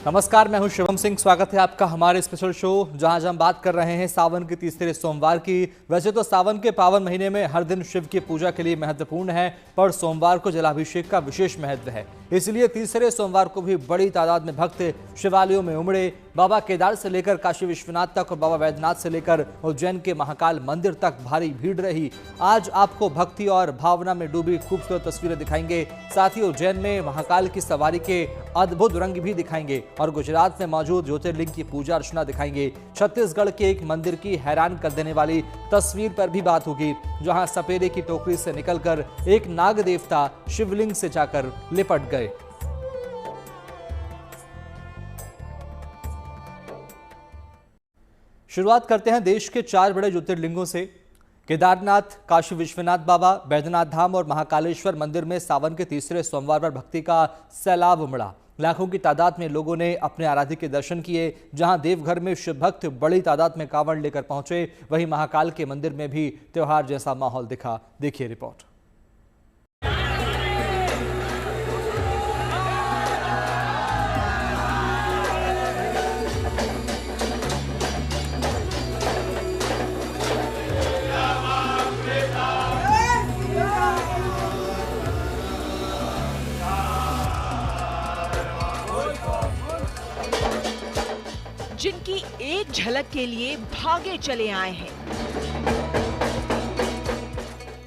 नमस्कार, मैं हूं शिवम सिंह। स्वागत है आपका हमारे स्पेशल शो जहां हम बात कर रहे हैं सावन के तीसरे सोमवार की। वैसे तो सावन के पावन महीने में हर दिन शिव की पूजा के लिए महत्वपूर्ण है, पर सोमवार को जलाभिषेक का विशेष महत्व है। इसलिए तीसरे सोमवार को भी बड़ी तादाद में भक्त शिवालयों में उमड़े। बाबा केदार से लेकर काशी विश्वनाथ तक और बाबा वैद्यनाथ से लेकर उज्जैन के महाकाल मंदिर तक भारी भीड़ रही। आज आपको भक्ति और भावना में डूबी खूबसूरत तस्वीरें दिखाएंगे। साथ ही उज्जैन में महाकाल की सवारी के अद्भुत रंग भी दिखाएंगे और गुजरात में मौजूद ज्योतिर्लिंग की पूजा अर्चना दिखाएंगे। छत्तीसगढ़ के एक मंदिर की हैरान कर देने वाली तस्वीर पर भी बात होगी, जहां सपेरे की टोकरी से निकलकर एक नाग देवता शिवलिंग से जाकर लिपट गए। शुरुआत करते हैं देश के 4 बड़े ज्योतिर्लिंगों से। केदारनाथ, काशी विश्वनाथ बाबा, बैद्यनाथ धाम और महाकालेश्वर मंदिर में सावन के तीसरे सोमवार पर भक्ति का सैलाब उमड़ा। लाखों की तादाद में लोगों ने अपने आराध्य के दर्शन किए। जहां देवघर में शिव भक्त बड़ी तादाद में कांवड़ लेकर पहुंचे, वहीं महाकाल के मंदिर में भी त्योहार जैसा माहौल दिखा। देखिए रिपोर्ट। जिनकी एक झलक के लिए भागे चले आए हैं।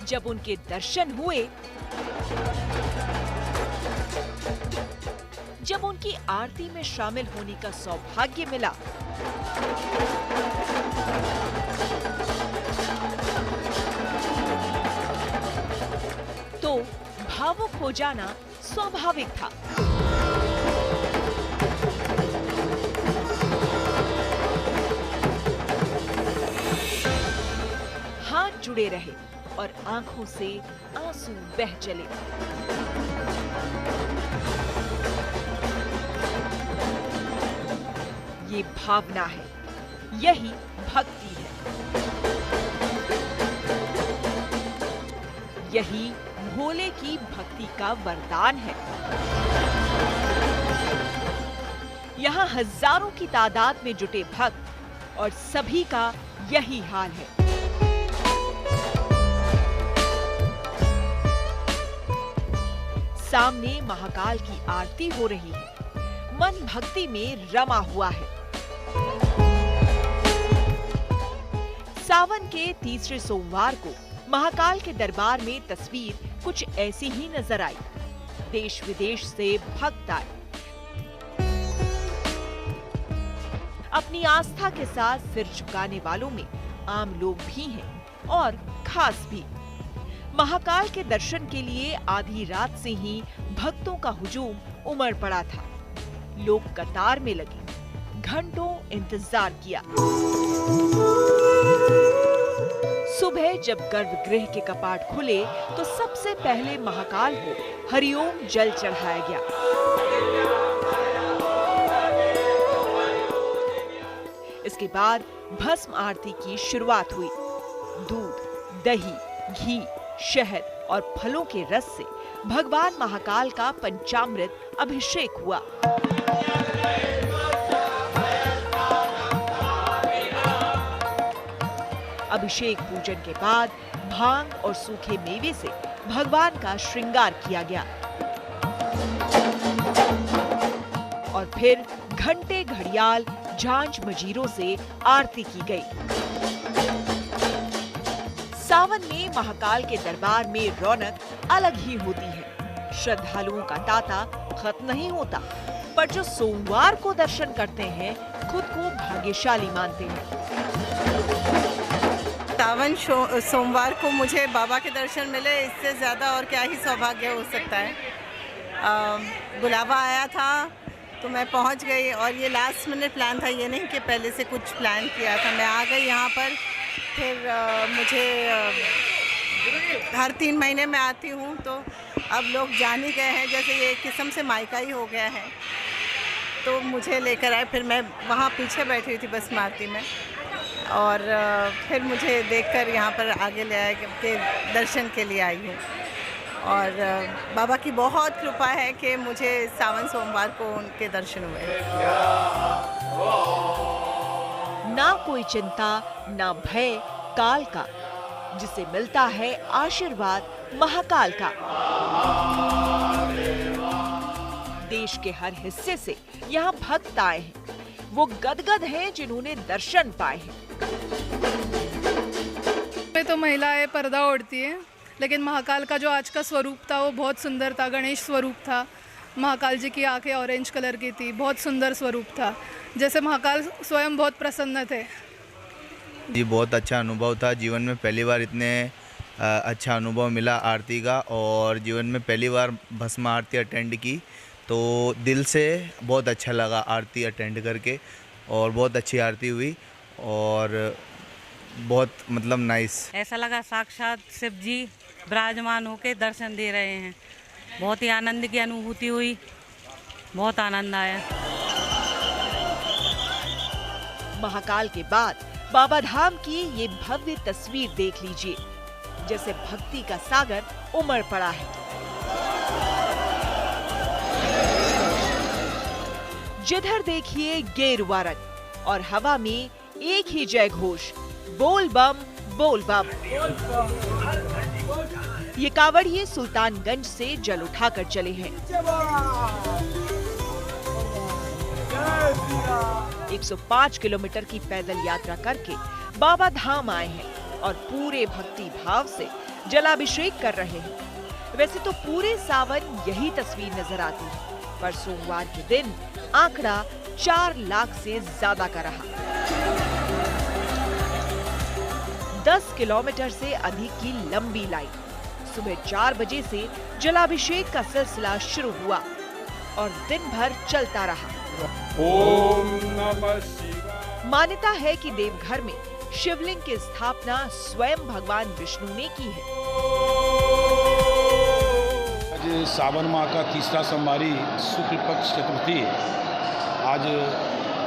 जब उनके दर्शन हुए, जब उनकी आरती में शामिल होने का सौभाग्य मिला, तो भावुक हो जाना स्वाभाविक था। जुड़े रहे और आंखों से आंसू बह चले। ये भावना है, यही भक्ति है, यही भोले की भक्ति का वरदान है। यहाँ हजारों की तादाद में जुटे भक्त और सभी का यही हाल है। सामने महाकाल की आरती हो रही है, मन भक्ति में रमा हुआ है। सावन के तीसरे सोमवार को महाकाल के दरबार में तस्वीर कुछ ऐसी ही नजर आई। देश विदेश से भक्त आए, अपनी आस्था के साथ सिर झुकाने वालों में आम लोग भी हैं और खास भी। महाकाल के दर्शन के लिए आधी रात से ही भक्तों का हुजूम उमड़ पड़ा था। लोग कतार में लगे, घंटों इंतजार किया। सुबह जब गर्भगृह के कपाट खुले तो सबसे पहले महाकाल को हरिओम जल चढ़ाया गया। इसके बाद भस्म आरती की शुरुआत हुई। दूध, दही, घी, शहद और फलों के रस से भगवान महाकाल का पंचामृत अभिषेक हुआ। अभिषेक पूजन के बाद भांग और सूखे मेवे से भगवान का श्रृंगार किया गया और फिर घंटे, घड़ियाल, झांझ, मजीरों से आरती की गई। सावन में महाकाल के दरबार में रौनक अलग ही होती है। श्रद्धालुओं का तांता खत्म नहीं होता, पर जो सोमवार को दर्शन करते हैं खुद को भाग्यशाली मानते हैं। सावन सोमवार को मुझे बाबा के दर्शन मिले, इससे ज्यादा और क्या ही सौभाग्य हो सकता है। बुलावा आया था तो मैं पहुंच गई और ये लास्ट मिनट प्लान था, ये नहीं कि पहले से कुछ प्लान किया था। मैं आ गई यहाँ पर। फिर मुझे हर 3 महीने में आती हूँ, तो अब लोग जान ही गए हैं, जैसे ये एक किस्म से मायका ही हो गया है। तो मुझे लेकर आए, फिर मैं वहाँ पीछे बैठी हुई थी बस आरती में, और फिर मुझे देखकर यहाँ पर आगे ले आए कि दर्शन के लिए आई हूँ। और बाबा की बहुत कृपा है कि मुझे सावन सोमवार को उनके दर्शन हुए। ना कोई चिंता ना भय काल का, जिसे मिलता है आशीर्वाद महाकाल का। देश के हर हिस्से से यहाँ भक्त आए हैं, वो गदगद हैं जिन्होंने दर्शन पाए हैं। तो महिलाएं पर्दा ओढ़ती है, लेकिन महाकाल का जो आज का स्वरूप था वो बहुत सुंदर था। गणेश स्वरूप था, महाकाल जी की आंखें ऑरेंज कलर की थी, बहुत सुंदर स्वरूप था, जैसे महाकाल स्वयं बहुत प्रसन्न थे। जी बहुत अच्छा अनुभव था। जीवन में पहली बार इतने अच्छा अनुभव मिला आरती का, और जीवन में पहली बार भस्म आरती अटेंड की, तो दिल से बहुत अच्छा लगा आरती अटेंड करके, और बहुत अच्छी आरती हुई और बहुत मतलब नाइस। ऐसा लगा साक्षात शिव जी विराजमान होकर दर्शन दे रहे हैं। बहुत ही आनंद की अनुभूति हुई, बहुत आनंद आया। महाकाल के बाद बाबा धाम की ये भव्य तस्वीर देख लीजिए, जैसे भक्ति का सागर उमड़ पड़ा है। जिधर देखिए गेरुआ रंग और हवा में एक ही जय घोष, बोल बम बोल बम। ये कावड़िए सुल्तानगंज से जल उठाकर चले हैं। 105 किलोमीटर की पैदल यात्रा करके बाबा धाम आए हैं और पूरे भक्ति भाव से जलाभिषेक कर रहे हैं। वैसे तो पूरे सावन यही तस्वीर नजर आती है, पर सोमवार के दिन आंकड़ा 4 लाख से ज्यादा का रहा। 10 किलोमीटर से अधिक की लंबी लाइन। सुबह 4 बजे से जलाभिषेक का सिलसिला शुरू हुआ और दिन भर चलता रहा। ओम नमः शिवाय। मान्यता है कि देवघर में शिवलिंग की स्थापना स्वयं भगवान विष्णु ने की है। आज सावन माह का तीसरा सोमवारी शुक्ल पक्ष चतुर्थी। आज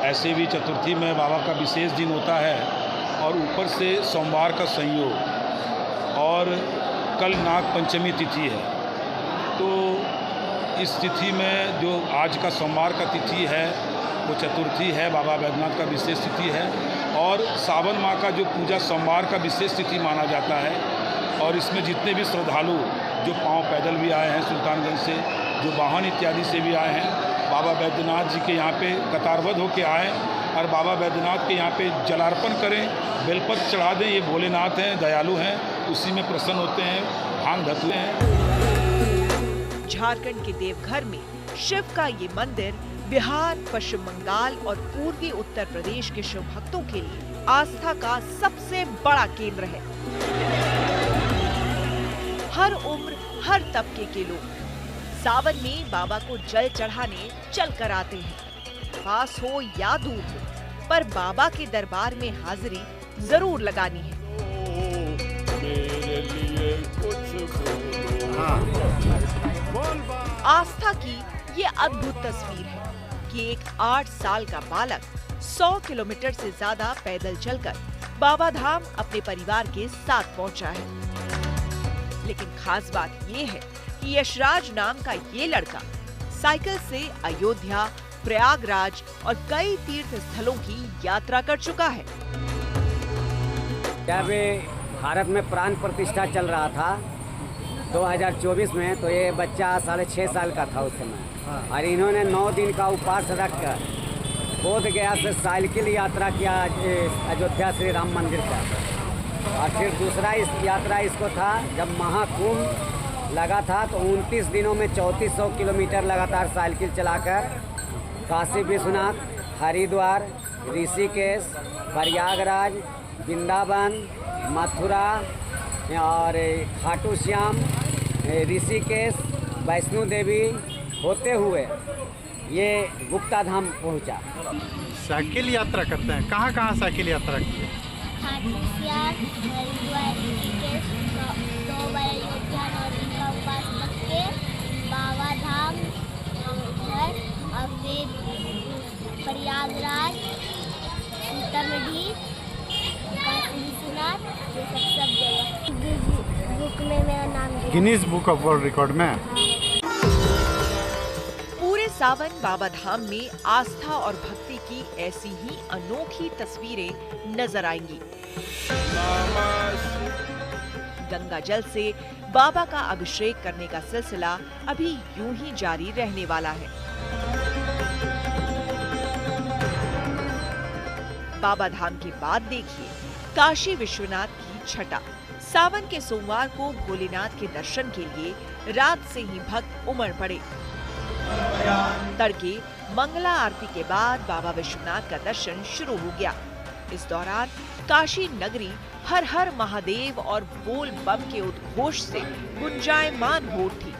ऐसे भी चतुर्थी में बाबा का विशेष दिन होता है, और ऊपर से सोमवार का संयोग, और कल नाग पंचमी तिथि है। तो इस तिथि में जो आज का सोमवार का तिथि है वो चतुर्थी है, बाबा बैद्यनाथ का विशेष तिथि है, और सावन माह का जो पूजा सोमवार का विशेष तिथि माना जाता है। और इसमें जितने भी श्रद्धालु जो पांव पैदल भी आए हैं सुल्तानगंज से, जो वाहन इत्यादि से भी आए हैं, बाबा बैद्यनाथ जी के यहाँ पे कतारबद्ध होके आए और बाबा बैद्यनाथ के यहाँ पे जलार्पण करें, बेलपत्र चढ़ा दें। ये भोलेनाथ हैं, दयालु हैं, उसी में प्रसन्न होते हैं, भांग धतूरे हैं। झारखंड के देवघर में शिव का ये मंदिर बिहार, पश्चिम बंगाल और पूर्वी उत्तर प्रदेश के शिव भक्तों के लिए आस्था का सबसे बड़ा केंद्र है। हर उम्र, हर तबके के लोग सावन में बाबा को जल चढ़ाने चल कर आते हैं। पास हो या दूर हो, पर बाबा के दरबार में हाजिरी जरूर लगानी है। आस्था की ये अद्भुत तस्वीर है कि एक 8 साल का बालक 100 किलोमीटर से ज्यादा पैदल चलकर बाबा धाम अपने परिवार के साथ पहुंचा है। लेकिन खास बात ये है कि यशराज नाम का ये लड़का साइकिल से अयोध्या, प्रयागराज और कई तीर्थ स्थलों की यात्रा कर चुका है। जब भारत में प्राण प्रतिष्ठा चल रहा था 2024 में, तो ये बच्चा 6.5 साल का था उस समय, और इन्होंने 9 दिन का उपवास रखकर बोध गया से साइकिल यात्रा किया अयोध्या श्री राम मंदिर का। और फिर दूसरा इस यात्रा इसको था जब महाकुंभ लगा था, तो 29 दिनों में 3400 किलोमीटर लगातार साइकिल चलाकर काशी विश्वनाथ, हरिद्वार, ऋषिकेश, प्रयागराज, वृंदावन, मथुरा और खाटू श्याम, ऋषिकेश, वैष्णो देवी होते हुए ये गुप्ता धाम पहुंचा। साइकिल यात्रा करते हैं, कहाँ कहाँ साइकिल यात्रा की है? खाटू श्याम, हरिद्वार, ऋषिकेश, 2 बार अयोध्या 9 दिन का उपवास करके बाबा धाम है, और फिर प्रयागराज, सीतामढ़ी, काशी विश्वनाथ, ये सब जगह बुक में मेरा नाम दिया। Guinness book of world record में। पूरे सावन बाबा धाम में आस्था और भक्ति की ऐसी ही अनोखी तस्वीरें नजर आएंगी। गंगा जल से बाबा का अभिषेक करने का सिलसिला अभी यूं ही जारी रहने वाला है। बाबा धाम के बाद देखिए काशी विश्वनाथ की छटा। सावन के सोमवार को भोलेनाथ के दर्शन के लिए रात से ही भक्त उमड़ पड़े। तड़के मंगला आरती के बाद बाबा विश्वनाथ का दर्शन शुरू हो गया। इस दौरान काशी नगरी हर हर महादेव और बोल बम के उद्घोष से गुंजायमान हो उठी।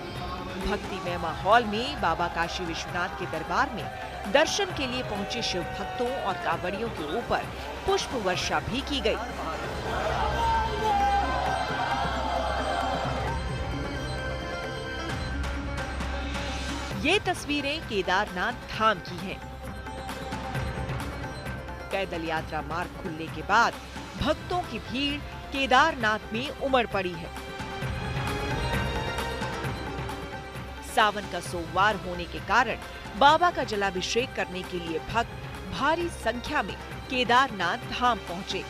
भक्तिमय माहौल में बाबा काशी विश्वनाथ के दरबार में दर्शन के लिए पहुंचे शिव भक्तों और कांवड़ियों के ऊपर पुष्प वर्षा भी की गई। ये तस्वीरें केदारनाथ धाम की हैं। पैदल यात्रा मार्ग खुलने के बाद भक्तों की भीड़ केदारनाथ में उमड़ पड़ी है। सावन का सोमवार होने के कारण बाबा का जलाभिषेक करने के लिए भक्त भारी संख्या में केदारनाथ धाम पहुंचे।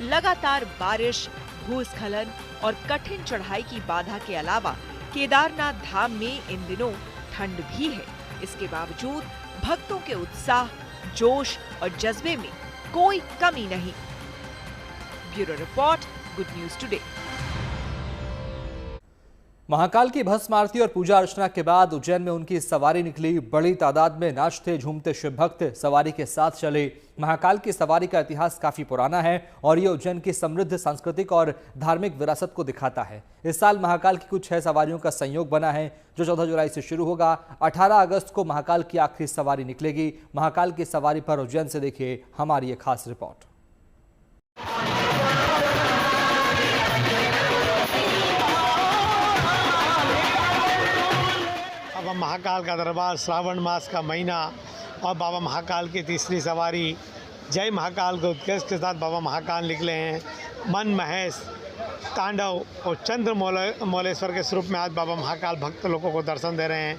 लगातार बारिश, भूस्खलन और कठिन चढ़ाई की बाधा के अलावा केदारनाथ धाम में इन दिनों ठंड भी है। इसके बावजूद भक्तों के उत्साह, जोश और जज्बे में कोई कमी नहीं। Bureau report, good news today. Mahakal की भस्म आरती और पूजा अर्चना के बाद उज्जैन में उनकी सवारी निकली। बड़ी तादाद में नाचते झूमते शिव भक्त सवारी के साथ चले। महाकाल की सवारी का इतिहास काफी पुराना है और ये उज्जैन की समृद्ध सांस्कृतिक और धार्मिक विरासत को दिखाता है। इस साल महाकाल की कुछ 6 सवारियों का संयोग बना है जो 14 जुलाई से शुरू होगा। 18 अगस्त को महाकाल की आखिरी सवारी निकलेगी। महाकाल की सवारी पर उज्जैन से देखिए हमारी ये खास रिपोर्ट। बाबा महाकाल का दरबार, श्रावण मास का महीना और बाबा महाकाल की तीसरी सवारी। जय महाकाल के उत्कर्ष के साथ बाबा महाकाल निकले हैं। मन महेश, तांडव और चंद्र मौलेश्वर के स्वरूप में आज बाबा महाकाल भक्त लोगों को दर्शन दे रहे हैं।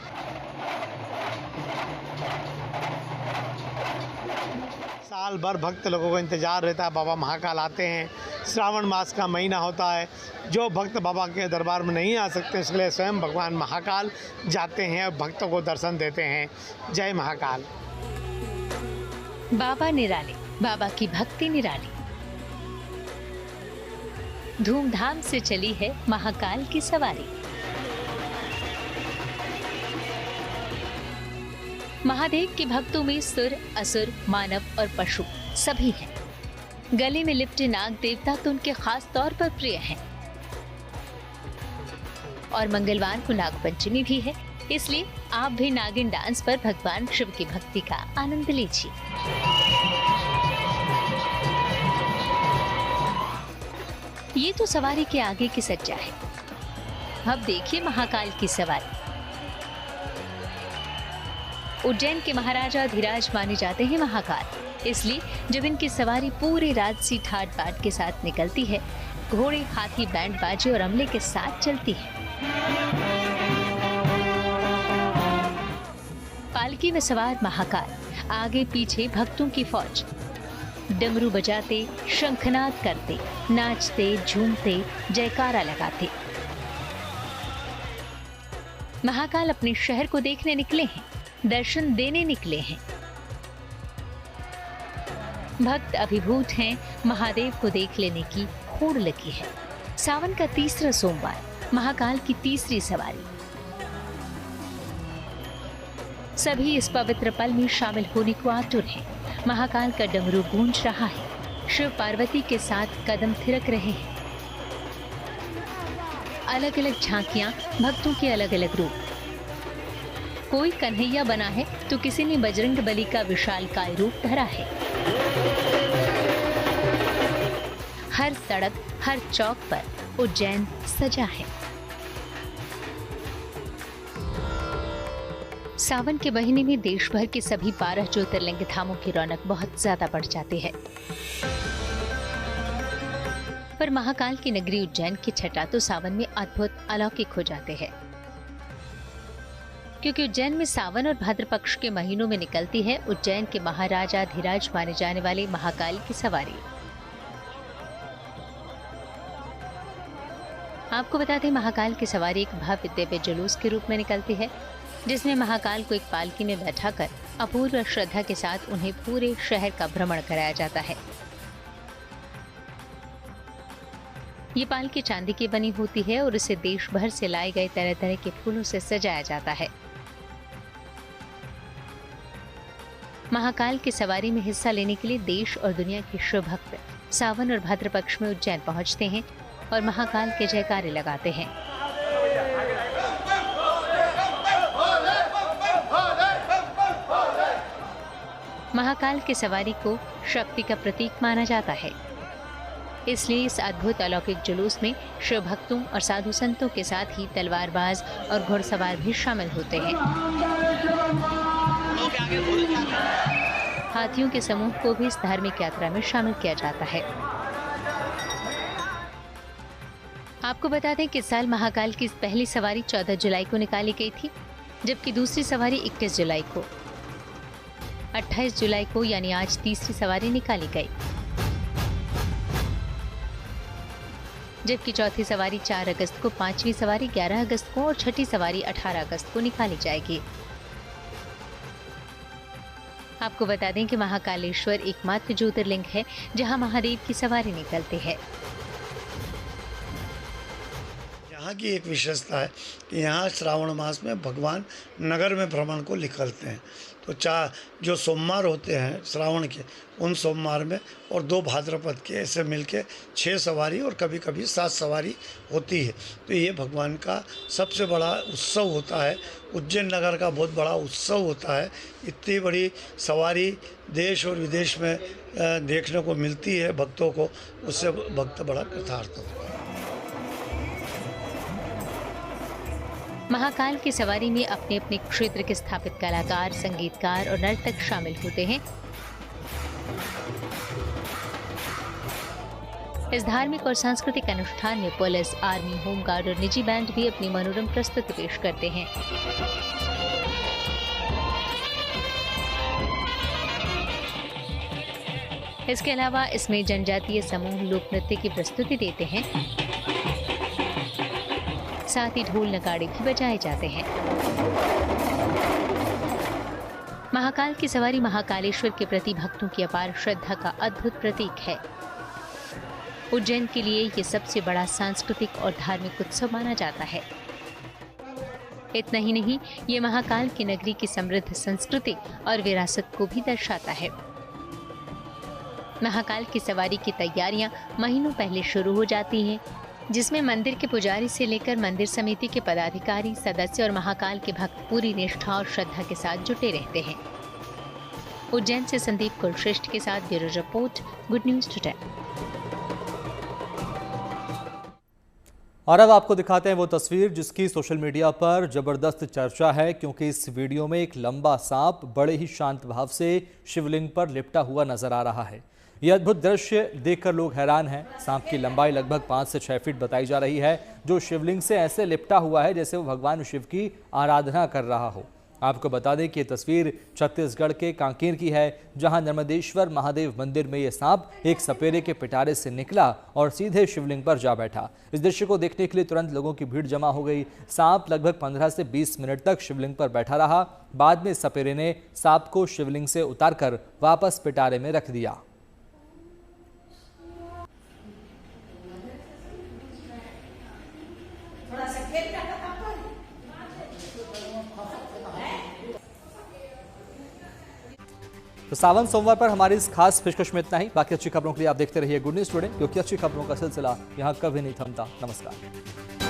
साल भर भक्त लोगों को इंतजार रहता है, बाबा महाकाल आते हैं। श्रावण मास का महीना होता है। जो भक्त बाबा के दरबार में नहीं आ सकते उसके लिए स्वयं भगवान महाकाल जाते हैं और भक्तों को दर्शन देते हैं। जय महाकाल। बाबा निराले, बाबा की भक्ति निराली। धूमधाम से चली है महाकाल की सवारी। महादेव के भक्तों में सुर, असुर, मानव और पशु सभी हैं। गले में लिपटे नाग देवता तो उनके खास तौर पर प्रिय हैं। और मंगलवार को नाग पंचमी भी है, इसलिए आप भी नागिन डांस पर भगवान शिव की भक्ति का आनंद लीजिए। ये तो सवारी के आगे की सज्जा है। अब देखिए महाकाल की सवारी। उज्जैन के महाराजा धीराज माने जाते हैं महाकाल, इसलिए जब इनकी सवारी पूरे राजसी ठाट बाट के साथ निकलती है, घोड़े, हाथी, बैंड बाजे और अमले के साथ चलती है। पालकी में सवार महाकाल, आगे पीछे भक्तों की फौज, डमरू बजाते, शंखनाद करते, नाचते, झूमते, जयकारा लगाते। महाकाल अपने शहर को देखने निकले हैं, दर्शन देने निकले हैं। भक्त अभिभूत हैं, महादेव को देख लेने की होड़ लगी है। सावन का तीसरा सोमवार, महाकाल की तीसरी सवारी। सभी इस पवित्र पल में शामिल होने को आतुर हैं। महाकाल का डमरू गूंज रहा है। शिव पार्वती के साथ कदम थिरक रहे हैं। अलग अलग झांकियां, भक्तों के अलग अलग रूप। कोई कन्हैया बना है तो किसी ने बजरंग बली का विशालकाय रूप धरा है। हर सड़क, हर चौक पर उज्जैन सजा है। सावन के महीने में देश भर के सभी 12 ज्योतिर्लिंग धामों की रौनक बहुत ज्यादा बढ़ जाती है। पर महाकाल की नगरी उज्जैन की छटा तो सावन में अद्भुत अलौकिक हो जाते हैं, क्योंकि उज्जैन में सावन और भाद्र पक्ष के महीनों में निकलती है उज्जैन के महाराजा धीराज माने जाने वाले महाकाल की सवारी। आपको बता दें, महाकाल की सवारी एक भव्य दिव्य जुलूस के रूप में निकलती है, जिसमें महाकाल को एक पालकी में बैठाकर अपूर्व श्रद्धा के साथ उन्हें पूरे शहर का भ्रमण कराया जाता है। ये पालकी चांदी की बनी होती है और इसे देश भर से लाए गए तरह तरह के फूलों से सजाया जाता है। महाकाल की सवारी में हिस्सा लेने के लिए देश और दुनिया के शिव भक्त सावन और भाद्र पक्ष में उज्जैन पहुंचते हैं और महाकाल के जयकारे लगाते हैं। महाकाल की सवारी को शक्ति का प्रतीक माना जाता है, इसलिए इस अद्भुत अलौकिक जुलूस में शिव भक्तों और साधु संतों के साथ ही तलवारबाज और घुड़सवार भी शामिल होते हैं। हाथियों के समूह को भी इस धार्मिक यात्रा में शामिल किया जाता है। आपको बता दें कि इस साल महाकाल की पहली सवारी 14 जुलाई को निकाली गई थी, जबकि दूसरी सवारी 21 जुलाई को। 28 जुलाई को यानी आज तीसरी सवारी निकाली गई, जबकि चौथी सवारी 4 अगस्त को, 5वीं सवारी 11 अगस्त को और 6ठी सवारी 18 अगस्त को निकाली जाएगी। आपको बता दें कि महाकालेश्वर एकमात्र ज्योतिर्लिंग है जहां महादेव की सवारी निकलती है। यहाँ की एक विशेषता है कि यहाँ श्रावण मास में भगवान नगर में भ्रमण को निकलते हैं। तो जो सोमवार होते हैं श्रावण के, उन सोमवार में और 2 भाद्रपद के ऐसे मिलके 6 सवारी और कभी कभी 7 सवारी होती है। तो ये भगवान का सबसे बड़ा उत्सव होता है, उज्जैन नगर का बहुत बड़ा उत्सव होता है। इतनी बड़ी सवारी देश और विदेश में देखने को मिलती है भक्तों को, उससे भक्त बड़ा कृतार्थ होता है। महाकाल की सवारी में अपने अपने क्षेत्र के स्थापित कलाकार, संगीतकार और नर्तक शामिल होते हैं। इस धार्मिक और सांस्कृतिक अनुष्ठान में पुलिस, आर्मी, होमगार्ड और निजी बैंड भी अपनी मनोरम प्रस्तुति पेश करते हैं। इसके अलावा इसमें जनजातीय समूह लोक नृत्य की प्रस्तुति देते हैं, साथ ही ढोल नगाड़े भी बजाए जाते हैं। महाकाल की सवारी महाकालेश्वर के प्रति भक्तों की अपार श्रद्धा का अद्भुत प्रतीक है। उज्जैन के लिए ये सबसे बड़ा सांस्कृतिक और धार्मिक उत्सव माना जाता है। इतना ही नहीं, ये महाकाल की नगरी की समृद्ध संस्कृति और विरासत को भी दर्शाता है। महाकाल की सवारी की तैयारियां महीनों पहले शुरू हो जाती हैं, जिसमें मंदिर के पुजारी से लेकर मंदिर समिति के पदाधिकारी, सदस्य और महाकाल के भक्त पूरी निष्ठा और श्रद्धा के साथ जुटे रहते हैं। उज्जैन से संदीप कुलश्रेष्ठ के साथ bureau report, good news today. और अब आपको दिखाते हैं वो तस्वीर जिसकी सोशल मीडिया पर जबरदस्त चर्चा है, क्योंकि इस वीडियो में एक लंबा सांप बड़े ही शांत भाव से शिवलिंग पर लिपटा हुआ नजर आ रहा है। यह अद्भुत दृश्य देखकर लोग हैरान हैं। सांप की लंबाई लगभग 5 से 6 फीट बताई जा रही है, जो शिवलिंग से ऐसे लिपटा हुआ है जैसे वो भगवान शिव की आराधना कर रहा हो। आपको बता दें कि ये तस्वीर छत्तीसगढ़ के कांकेर की है, जहां नर्मदेश्वर महादेव मंदिर में ये सांप एक सपेरे के पिटारे से निकला और सीधे शिवलिंग पर जा बैठा। इस दृश्य को देखने के लिए तुरंत लोगों की भीड़ जमा हो गई। सांप लगभग 15 से 20 मिनट तक शिवलिंग पर बैठा रहा। बाद में सपेरे ने सांप को शिवलिंग से उतारकर वापस पिटारे में रख दिया। तो सावन सोमवार पर हमारी इस खास पेशकश में इतना ही। बाकी अच्छी खबरों के लिए आप देखते रहिए गुड न्यूज टुडे, क्योंकि अच्छी खबरों का सिलसिला यहाँ कभी नहीं थमता। नमस्कार।